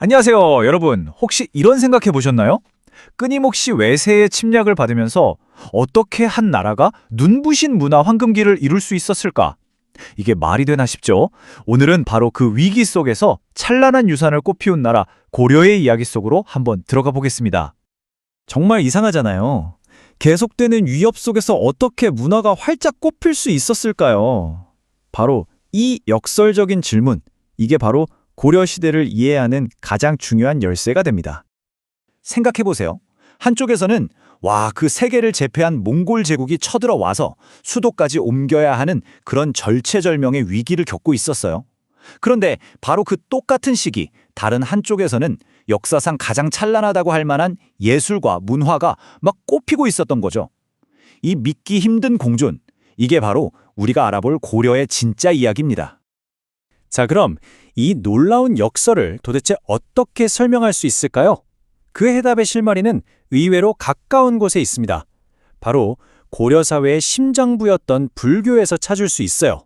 안녕하세요, 여러분. 혹시 이런 생각해 보셨나요? 끊임없이 외세의 침략을 받으면서 어떻게 한 나라가 눈부신 문화 황금기를 이룰 수 있었을까? 이게 말이 되나 싶죠? 오늘은 바로 그 위기 속에서 찬란한 유산을 꽃피운 나라 고려의 이야기 속으로 한번 들어가 보겠습니다. 정말 이상하잖아요. 계속되는 위협 속에서 어떻게 문화가 활짝 꽃필 수 있었을까요? 바로 이 역설적인 질문, 이게 바로 고려 시대를 이해하는 가장 중요한 열쇠가 됩니다. 생각해보세요. 한쪽에서는 그 세계를 제패한 몽골 제국이 쳐들어와서 수도까지 옮겨야 하는 그런 절체절명의 위기를 겪고 있었어요. 그런데 바로 그 똑같은 시기, 다른 한쪽에서는 역사상 가장 찬란하다고 할 만한 예술과 문화가 막 꽃피고 있었던 거죠. 이 믿기 힘든 공존, 이게 바로 우리가 알아볼 고려의 진짜 이야기입니다. 자, 그럼 이 놀라운 역설을 도대체 어떻게 설명할 수 있을까요? 그 해답의 실마리는 의외로 가까운 곳에 있습니다. 바로 고려 사회의 심장부였던 불교에서 찾을 수 있어요.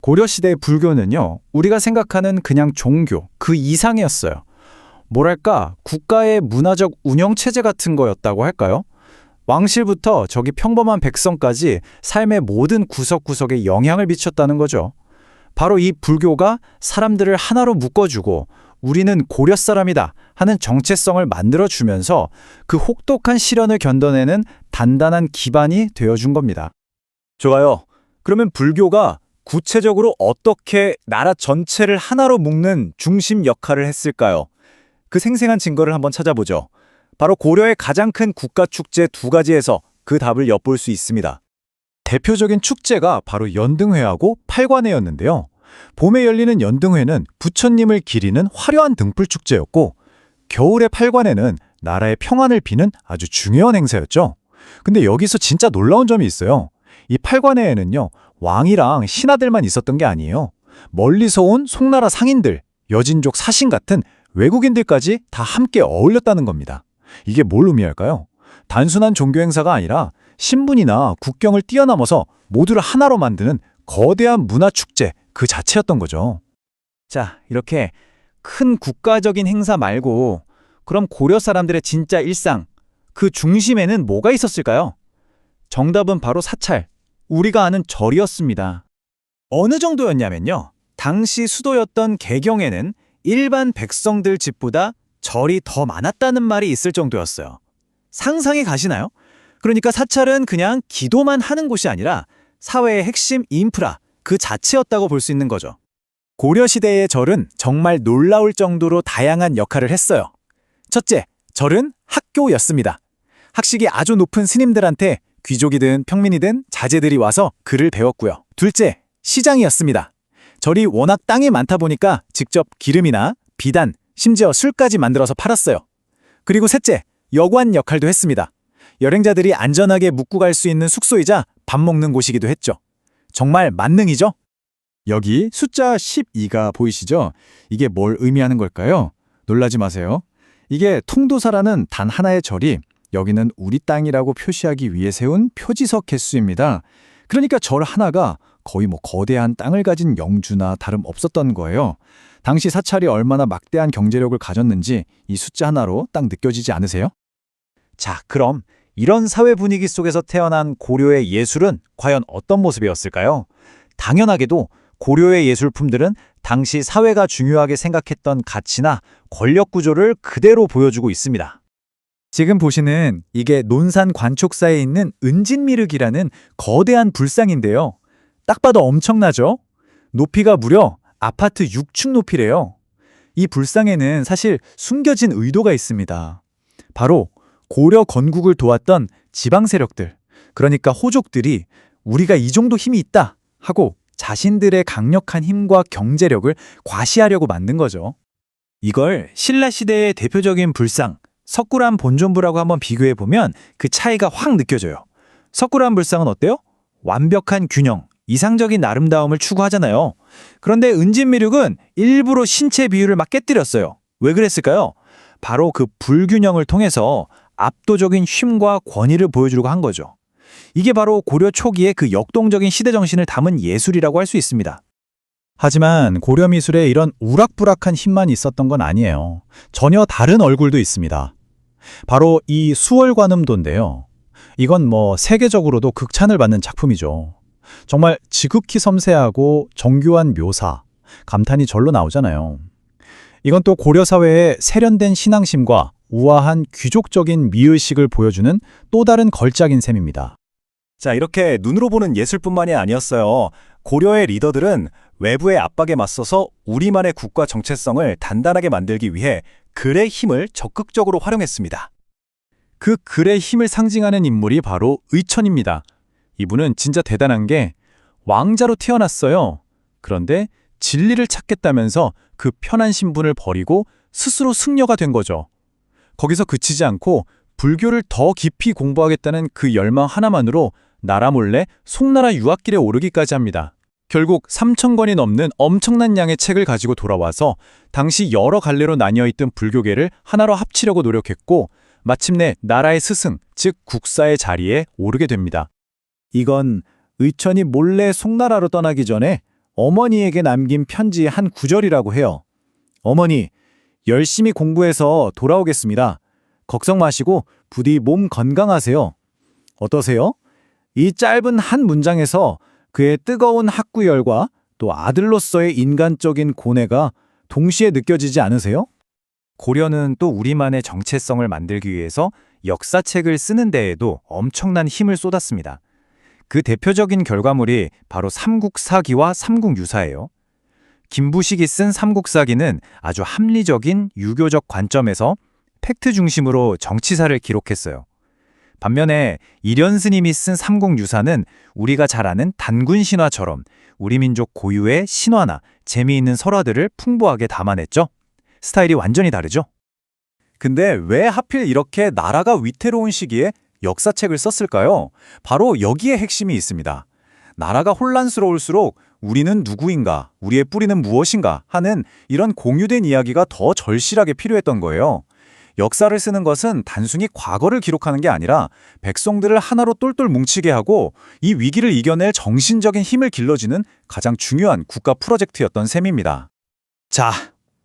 고려시대의 불교는요, 우리가 생각하는 그냥 종교, 그 이상이었어요. 뭐랄까, 국가의 문화적 운영체제 같은 거였다고 할까요? 왕실부터 저기 평범한 백성까지 삶의 모든 구석구석에 영향을 미쳤다는 거죠. 바로 이 불교가 사람들을 하나로 묶어주고 우리는 고려 사람이다 하는 정체성을 만들어주면서 그 혹독한 시련을 견뎌내는 단단한 기반이 되어준 겁니다. 좋아요. 그러면 불교가 구체적으로 어떻게 나라 전체를 하나로 묶는 중심 역할을 했을까요? 그 생생한 증거를 한번 찾아보죠. 바로 고려의 가장 큰 국가 축제 두 가지에서 그 답을 엿볼 수 있습니다. 대표적인 축제가 바로 연등회하고 팔관회였는데요. 봄에 열리는 연등회는 부처님을 기리는 화려한 등불 축제였고, 겨울의 팔관회는 나라의 평안을 비는 아주 중요한 행사였죠. 근데 여기서 진짜 놀라운 점이 있어요. 이 팔관회에는요, 왕이랑 신하들만 있었던 게 아니에요. 멀리서 온 송나라 상인들, 여진족 사신 같은 외국인들까지 다 함께 어울렸다는 겁니다. 이게 뭘 의미할까요? 단순한 종교 행사가 아니라 신분이나 국경을 뛰어넘어서 모두를 하나로 만드는 거대한 문화 축제 그 자체였던 거죠. 자, 이렇게 큰 국가적인 행사 말고 그럼 고려 사람들의 진짜 일상, 그 중심에는 뭐가 있었을까요? 정답은 바로 사찰, 우리가 아는 절이었습니다. 어느 정도였냐면요. 당시 수도였던 개경에는 일반 백성들 집보다 절이 더 많았다는 말이 있을 정도였어요. 상상이 가시나요? 그러니까 사찰은 그냥 기도만 하는 곳이 아니라 사회의 핵심 인프라 그 자체였다고 볼 수 있는 거죠. 고려시대의 절은 정말 놀라울 정도로 다양한 역할을 했어요. 첫째, 절은 학교였습니다. 학식이 아주 높은 스님들한테 귀족이든 평민이든 자제들이 와서 글을 배웠고요. 둘째, 시장이었습니다. 절이 워낙 땅이 많다 보니까 직접 기름이나 비단, 심지어 술까지 만들어서 팔았어요. 그리고 셋째, 여관 역할도 했습니다. 여행자들이 안전하게 묵고 갈 수 있는 숙소이자 밥 먹는 곳이기도 했죠. 정말 만능이죠? 여기 숫자 12가 보이시죠? 이게 뭘 의미하는 걸까요? 놀라지 마세요. 이게 통도사라는 단 하나의 절이 여기는 우리 땅이라고 표시하기 위해 세운 표지석 개수입니다. 그러니까 절 하나가 거의 거대한 땅을 가진 영주나 다름없었던 거예요. 당시 사찰이 얼마나 막대한 경제력을 가졌는지 이 숫자 하나로 딱 느껴지지 않으세요? 자, 그럼 이런 사회 분위기 속에서 태어난 고려의 예술은 과연 어떤 모습이었을까요? 당연하게도 고려의 예술품들은 당시 사회가 중요하게 생각했던 가치나 권력 구조를 그대로 보여주고 있습니다. 지금 보시는 이게 논산 관촉사에 있는 은진미륵이라는 거대한 불상인데요. 딱 봐도 엄청나죠? 높이가 무려 아파트 6층 높이래요. 이 불상에는 사실 숨겨진 의도가 있습니다. 바로 고려 건국을 도왔던 지방 세력들, 그러니까 호족들이 우리가 이 정도 힘이 있다 하고 자신들의 강력한 힘과 경제력을 과시하려고 만든 거죠. 이걸 신라 시대의 대표적인 불상, 석굴암 본존부라고 한번 비교해보면 그 차이가 확 느껴져요. 석굴암 불상은 어때요? 완벽한 균형, 이상적인 아름다움을 추구하잖아요. 그런데 은진미륵은 일부러 신체 비율을 막 깨뜨렸어요. 왜 그랬을까요? 바로 그 불균형을 통해서 압도적인 힘과 권위를 보여주려고 한 거죠. 이게 바로 고려 초기의 그 역동적인 시대 정신을 담은 예술이라고 할 수 있습니다. 하지만 고려 미술에 이런 우락부락한 힘만 있었던 건 아니에요. 전혀 다른 얼굴도 있습니다. 바로 이 수월관음도인데요. 이건 세계적으로도 극찬을 받는 작품이죠. 정말 지극히 섬세하고 정교한 묘사, 감탄이 절로 나오잖아요. 이건 또 고려 사회의 세련된 신앙심과 우아한 귀족적인 미의식을 보여주는 또 다른 걸작인 셈입니다. 자, 이렇게 눈으로 보는 예술뿐만이 아니었어요. 고려의 리더들은 외부의 압박에 맞서서 우리만의 국가 정체성을 단단하게 만들기 위해 글의 힘을 적극적으로 활용했습니다. 그 글의 힘을 상징하는 인물이 바로 의천입니다. 이분은 진짜 대단한 게 왕자로 태어났어요. 그런데 진리를 찾겠다면서 그 편한 신분을 버리고 스스로 승려가 된 거죠. 거기서 그치지 않고 불교를 더 깊이 공부하겠다는 그 열망 하나만으로 나라 몰래 송나라 유학길에 오르기까지 합니다. 결국 3,000권이 넘는 엄청난 양의 책을 가지고 돌아와서 당시 여러 갈래로 나뉘어 있던 불교계를 하나로 합치려고 노력했고 마침내 나라의 스승, 즉 국사의 자리에 오르게 됩니다. 이건 의천이 몰래 송나라로 떠나기 전에 어머니에게 남긴 편지의 한 구절이라고 해요. 어머니, 열심히 공부해서 돌아오겠습니다. 걱정 마시고 부디 몸 건강하세요. 어떠세요? 이 짧은 한 문장에서 그의 뜨거운 학구열과 또 아들로서의 인간적인 고뇌가 동시에 느껴지지 않으세요? 고려는 또 우리만의 정체성을 만들기 위해서 역사책을 쓰는 데에도 엄청난 힘을 쏟았습니다. 그 대표적인 결과물이 바로 삼국사기와 삼국유사예요. 김부식이 쓴 삼국사기는 아주 합리적인 유교적 관점에서 팩트 중심으로 정치사를 기록했어요. 반면에 이련 스님이 쓴 삼국유사는 우리가 잘 아는 단군 신화처럼 우리 민족 고유의 신화나 재미있는 설화들을 풍부하게 담아냈죠. 스타일이 완전히 다르죠? 근데 왜 하필 이렇게 나라가 위태로운 시기에 역사책을 썼을까요? 바로 여기에 핵심이 있습니다. 나라가 혼란스러울수록 우리는 누구인가, 우리의 뿌리는 무엇인가 하는 이런 공유된 이야기가 더 절실하게 필요했던 거예요. 역사를 쓰는 것은 단순히 과거를 기록하는 게 아니라 백성들을 하나로 똘똘 뭉치게 하고 이 위기를 이겨낼 정신적인 힘을 길러주는 가장 중요한 국가 프로젝트였던 셈입니다. 자,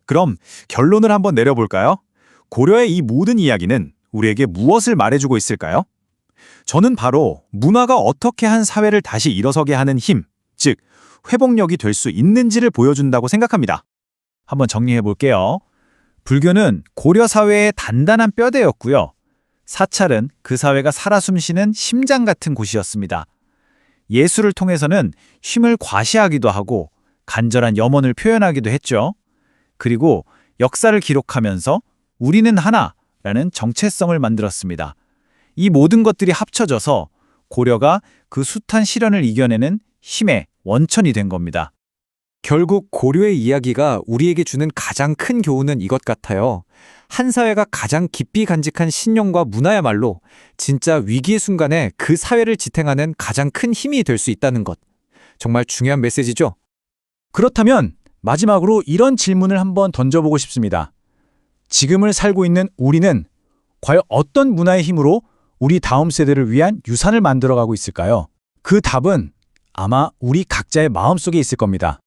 그럼 결론을 한번 내려볼까요? 고려의 이 모든 이야기는 우리에게 무엇을 말해주고 있을까요? 저는 바로 문화가 어떻게 한 사회를 다시 일어서게 하는 힘, 즉 회복력이 될 수 있는지를 보여준다고 생각합니다. 한번 정리해볼게요. 불교는 고려 사회의 단단한 뼈대였고요. 사찰은 그 사회가 살아 숨쉬는 심장 같은 곳이었습니다. 예술을 통해서는 쉼을 과시하기도 하고 간절한 염원을 표현하기도 했죠. 그리고 역사를 기록하면서 우리는 하나라는 정체성을 만들었습니다. 이 모든 것들이 합쳐져서 고려가 그 숱한 시련을 이겨내는 힘의 원천이 된 겁니다. 결국 고려의 이야기가 우리에게 주는 가장 큰 교훈은 이것 같아요. 한 사회가 가장 깊이 간직한 신념과 문화야말로 진짜 위기의 순간에 그 사회를 지탱하는 가장 큰 힘이 될 수 있다는 것. 정말 중요한 메시지죠? 그렇다면 마지막으로 이런 질문을 한번 던져보고 싶습니다. 지금을 살고 있는 우리는 과연 어떤 문화의 힘으로 우리 다음 세대를 위한 유산을 만들어가고 있을까요? 그 답은 아마 우리 각자의 마음속에 있을 겁니다.